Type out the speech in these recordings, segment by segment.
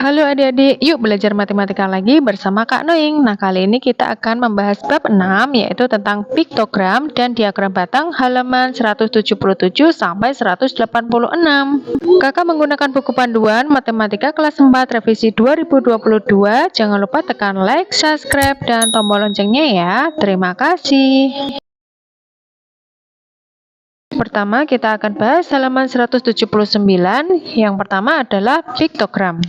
Halo adik-adik, yuk belajar matematika lagi bersama Kak Noing. Nah, kali ini kita akan membahas bab 6, yaitu tentang piktogram dan diagram batang halaman 177 sampai 186. Kakak menggunakan buku panduan Matematika kelas 4 revisi 2022. Jangan lupa tekan like, subscribe, dan tombol loncengnya ya. Terima kasih. Pertama, kita akan bahas halaman 179. Yang pertama adalah piktogram.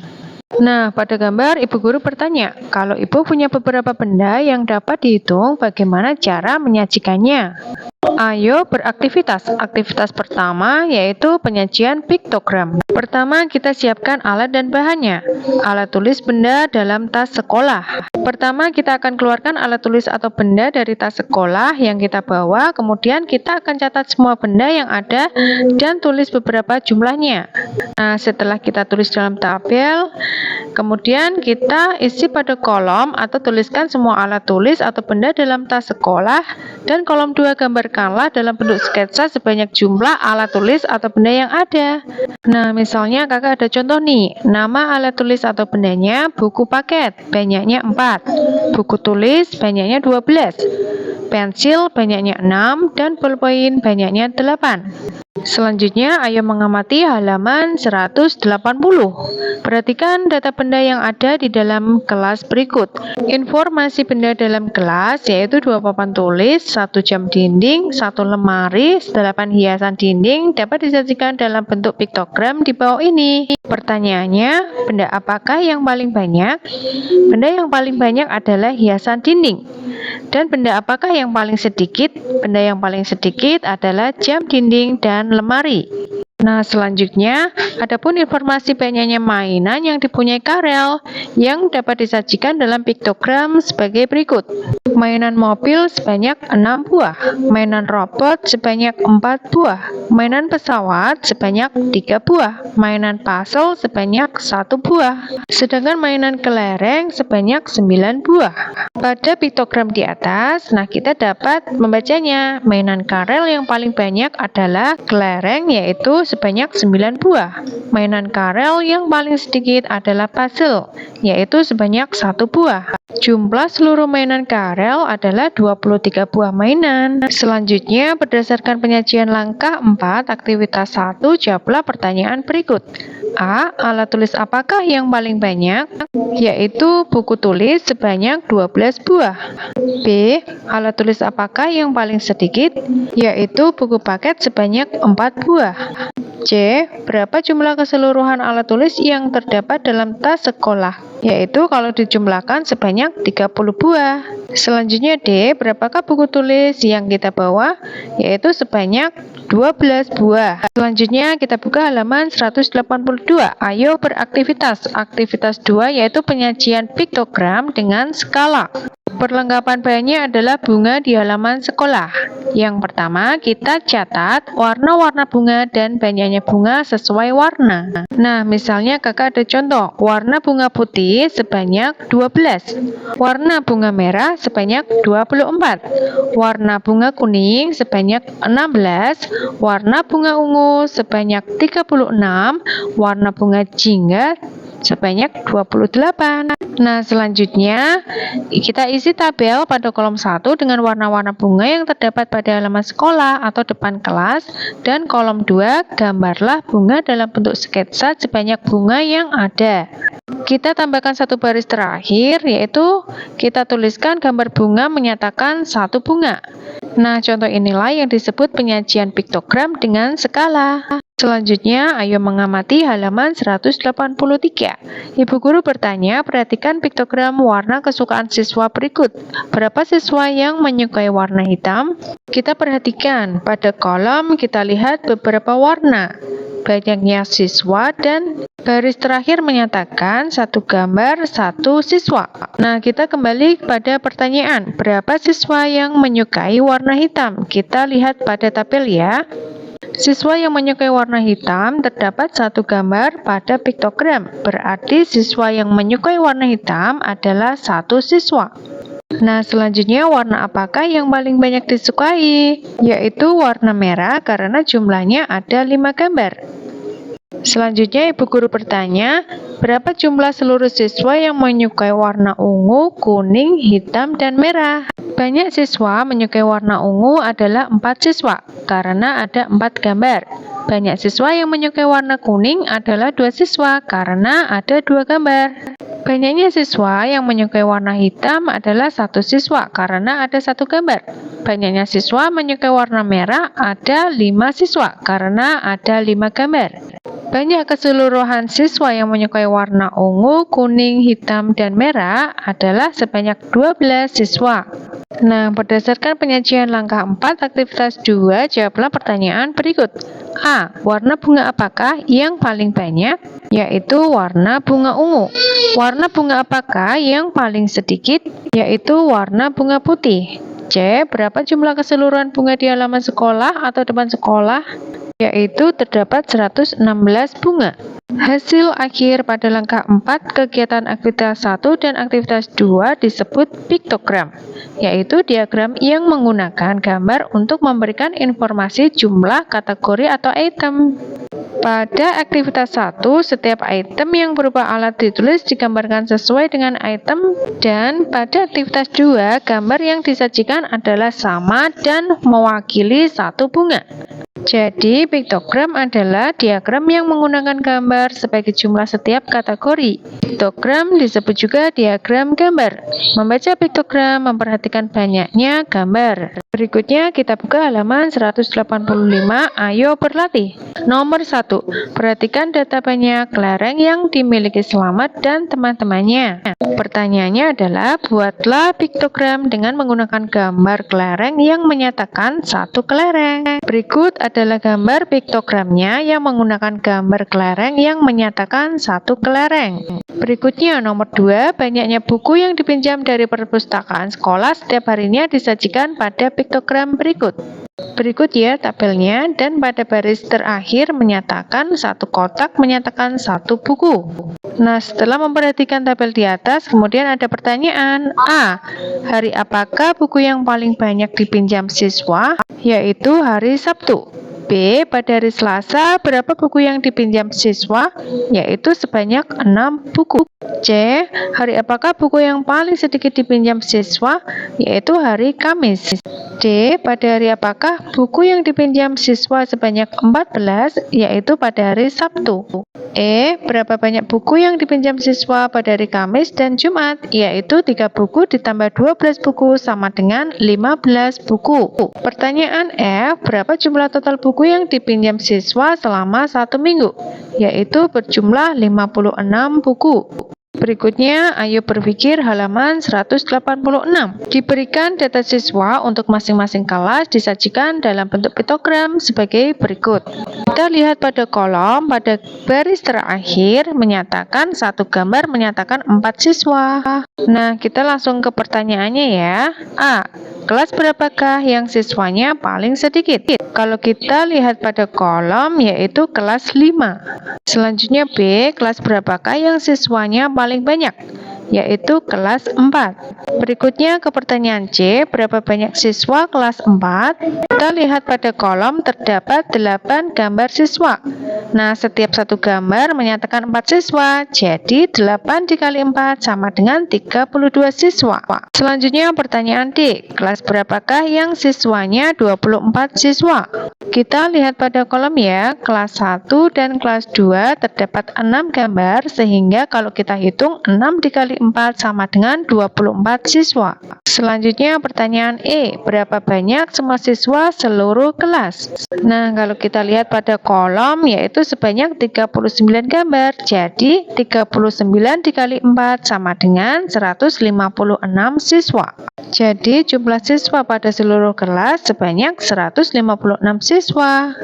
Nah, pada gambar Ibu Guru bertanya, kalau Ibu punya beberapa benda yang dapat dihitung, bagaimana cara menyajikannya? Ayo beraktivitas. Aktivitas pertama yaitu penyajian piktogram. Pertama, kita siapkan alat dan bahannya. Alat tulis benda dalam tas sekolah. Pertama, kita akan keluarkan alat tulis atau benda dari tas sekolah yang kita bawa. Kemudian kita akan catat semua benda yang ada dan tulis beberapa jumlahnya. Nah, setelah kita tulis dalam tabel, kemudian kita isi pada kolom atau tuliskan semua alat tulis atau benda dalam tas sekolah, dan kolom 2 gambarkanlah dalam bentuk sketsa sebanyak jumlah alat tulis atau benda yang ada. Nah, misalnya kakak ada contoh nih, nama alat tulis atau bendanya buku paket, banyaknya 4, buku tulis banyaknya 12, pensil banyaknya 6, dan pulpen banyaknya 8. Selanjutnya, ayo mengamati halaman 180. Perhatikan data benda yang ada di dalam kelas berikut. Informasi benda dalam kelas yaitu 2 papan tulis, 1 jam dinding, 1 lemari, 8 hiasan dinding dapat disajikan dalam bentuk piktogram di bawah ini. Pertanyaannya, benda apakah yang paling banyak? Benda yang paling banyak adalah hiasan dinding. Dan benda apakah yang paling sedikit? Benda yang paling sedikit adalah jam dinding dan lemari. Nah, selanjutnya, adapun informasi banyaknya mainan yang dipunyai Karel yang dapat disajikan dalam piktogram sebagai berikut. Mainan mobil sebanyak 6 buah, mainan robot sebanyak 4 buah, mainan pesawat sebanyak 3 buah, mainan puzzle sebanyak 1 buah, sedangkan mainan kelereng sebanyak 9 buah. Pada piktogram di atas, nah kita dapat membacanya. Mainan Karel yang paling banyak adalah kelereng, yaitu sebanyak 9 buah. Mainan Karel yang paling sedikit adalah puzzle, yaitu sebanyak 1 buah. Jumlah seluruh mainan Karel adalah 23 buah mainan. Selanjutnya, berdasarkan penyajian langkah 4, aktivitas 1, jawablah pertanyaan berikut. A. Alat tulis apakah yang paling banyak? Yaitu buku tulis sebanyak 12 buah. B. Alat tulis apakah yang paling sedikit? Yaitu buku paket sebanyak 4 buah. C. Berapa jumlah keseluruhan alat tulis yang terdapat dalam tas sekolah? Yaitu kalau dijumlahkan sebanyak 30 buah. Selanjutnya D. Berapakah buku tulis yang kita bawa? Yaitu sebanyak 12 buah. Selanjutnya kita buka halaman 182. Ayo beraktivitas. Aktivitas 2 yaitu penyajian piktogram dengan skala. Perlengkapan bahannya adalah bunga di halaman sekolah. Yang pertama, kita catat warna-warna bunga dan banyaknya bunga sesuai warna. Nah, misalnya kakak ada contoh, warna bunga putih sebanyak 12, warna bunga merah sebanyak 24, warna bunga kuning sebanyak 16, warna bunga ungu sebanyak 36, warna bunga jingga sebanyak 28. Nah, selanjutnya kita isi tabel pada kolom 1 dengan warna-warna bunga yang terdapat pada halaman sekolah atau depan kelas, dan kolom 2 gambarlah bunga dalam bentuk sketsa sebanyak bunga yang ada. Kita tambahkan satu baris terakhir, yaitu kita tuliskan gambar bunga menyatakan satu bunga. Nah, contoh inilah yang disebut penyajian piktogram dengan skala. Selanjutnya, ayo mengamati halaman 183. Ibu Guru bertanya, perhatikan piktogram warna kesukaan siswa berikut. Berapa siswa yang menyukai warna hitam? Kita perhatikan, pada kolom kita lihat beberapa warna. Banyaknya siswa dan baris terakhir menyatakan satu gambar satu siswa. Nah, kita kembali pada pertanyaan, berapa siswa yang menyukai warna hitam? Kita lihat pada tabel ya. Siswa yang menyukai warna hitam terdapat satu gambar pada piktogram. Berarti siswa yang menyukai warna hitam adalah satu siswa. Nah, selanjutnya warna apakah yang paling banyak disukai? Yaitu warna merah karena jumlahnya ada 5 gambar. Selanjutnya Ibu Guru bertanya, berapa jumlah seluruh siswa yang menyukai warna ungu, kuning, hitam, dan merah? Banyak siswa menyukai warna ungu adalah 4 siswa, karena ada 4 gambar. Banyak siswa yang menyukai warna kuning adalah 2 siswa, karena ada 2 gambar. Banyaknya siswa yang menyukai warna hitam adalah 1 siswa, karena ada 1 gambar. Banyaknya siswa menyukai warna merah ada 5 siswa, karena ada 5 gambar. Banyak keseluruhan siswa yang menyukai warna ungu, kuning, hitam, dan merah adalah sebanyak 12 siswa. Nah, berdasarkan penyajian langkah 4 aktivitas 2, jawablah pertanyaan berikut. A. Warna bunga apakah yang paling banyak? Yaitu warna bunga ungu. Warna bunga apakah yang paling sedikit? Yaitu warna bunga putih. C. Berapa jumlah keseluruhan bunga di halaman sekolah atau depan sekolah? Yaitu terdapat 116 bunga. Hasil akhir pada langkah 4 kegiatan aktivitas 1 dan aktivitas 2 disebut piktogram, yaitu diagram yang menggunakan gambar untuk memberikan informasi jumlah kategori atau item. Pada aktivitas 1, setiap item yang berupa alat ditulis digambarkan sesuai dengan item, dan pada aktivitas 2, gambar yang disajikan adalah sama dan mewakili satu bunga. Jadi, piktogram adalah diagram yang menggunakan gambar sebagai jumlah setiap kategori. Piktogram disebut juga diagram gambar. Membaca piktogram memperhatikan banyaknya gambar. Berikutnya kita buka halaman 185, ayo berlatih. Nomor 1, perhatikan data banyak kelereng yang dimiliki Slamet dan teman-temannya. Pertanyaannya adalah, buatlah piktogram dengan menggunakan gambar kelereng yang menyatakan satu kelereng. Berikut adalah gambar piktogramnya yang menggunakan gambar kelereng yang menyatakan satu kelereng. Berikutnya nomor 2, banyaknya buku yang dipinjam dari perpustakaan sekolah setiap harinya disajikan pada piktogram berikut. Berikut ya tabelnya, dan pada baris terakhir menyatakan satu kotak menyatakan satu buku. Nah, setelah memperhatikan tabel di atas, kemudian ada pertanyaan. A. Hari apakah buku yang paling banyak dipinjam siswa? Yaitu hari Sabtu. B. Pada hari Selasa, berapa buku yang dipinjam siswa? Yaitu sebanyak 6 buku. C. Hari apakah buku yang paling sedikit dipinjam siswa? Yaitu hari Kamis. D. Pada hari apakah buku yang dipinjam siswa sebanyak 14? Yaitu pada hari Sabtu. E. Berapa banyak buku yang dipinjam siswa pada hari Kamis dan Jumat? Yaitu 3 buku ditambah 12 buku sama dengan 15 buku. Pertanyaan F. Berapa jumlah total buku yang dipinjam siswa selama 1 minggu? Yaitu berjumlah 56 buku. Berikutnya, ayo berpikir halaman 186. Diberikan data siswa untuk masing-masing kelas disajikan dalam bentuk piktogram sebagai berikut. Kita lihat pada kolom, pada baris terakhir menyatakan satu gambar menyatakan 4 siswa. Nah, kita langsung ke pertanyaannya ya. A. Kelas berapakah yang siswanya paling sedikit? Kalau kita lihat pada kolom, yaitu kelas 5. Selanjutnya B. Kelas berapakah yang siswanya paling banyak? Yaitu kelas 4. Berikutnya ke pertanyaan C, berapa banyak siswa kelas 4? Kita lihat pada kolom terdapat 8 gambar siswa. Nah, setiap satu gambar menyatakan 4 siswa, jadi 8 dikali 4 sama dengan 32 siswa. Selanjutnya pertanyaan D, kelas berapakah yang siswanya 24 siswa? Kita lihat pada kolom ya, kelas 1 dan kelas 2 terdapat 6 gambar, sehingga kalau kita hitung 6 dikali 4 sama dengan 24 siswa. Selanjutnya pertanyaan E, berapa banyak semua siswa seluruh kelas? Nah, kalau kita lihat pada kolom yaitu sebanyak 39 gambar. Jadi 39 dikali 4 sama dengan 156 siswa. Jadi jumlah siswa pada seluruh kelas sebanyak 156 siswa.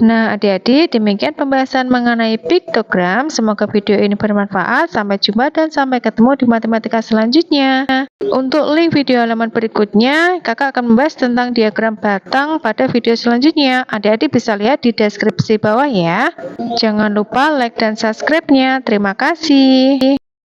Nah, adik-adik, demikian pembahasan mengenai piktogram. Semoga video ini bermanfaat. Sampai jumpa dan sampai ketemu di matematika selanjutnya. Untuk link video halaman berikutnya, kakak akan membahas tentang diagram batang pada video selanjutnya. Adik-adik bisa lihat di deskripsi bawah ya. Jangan lupa like dan subscribe-nya. Terima kasih.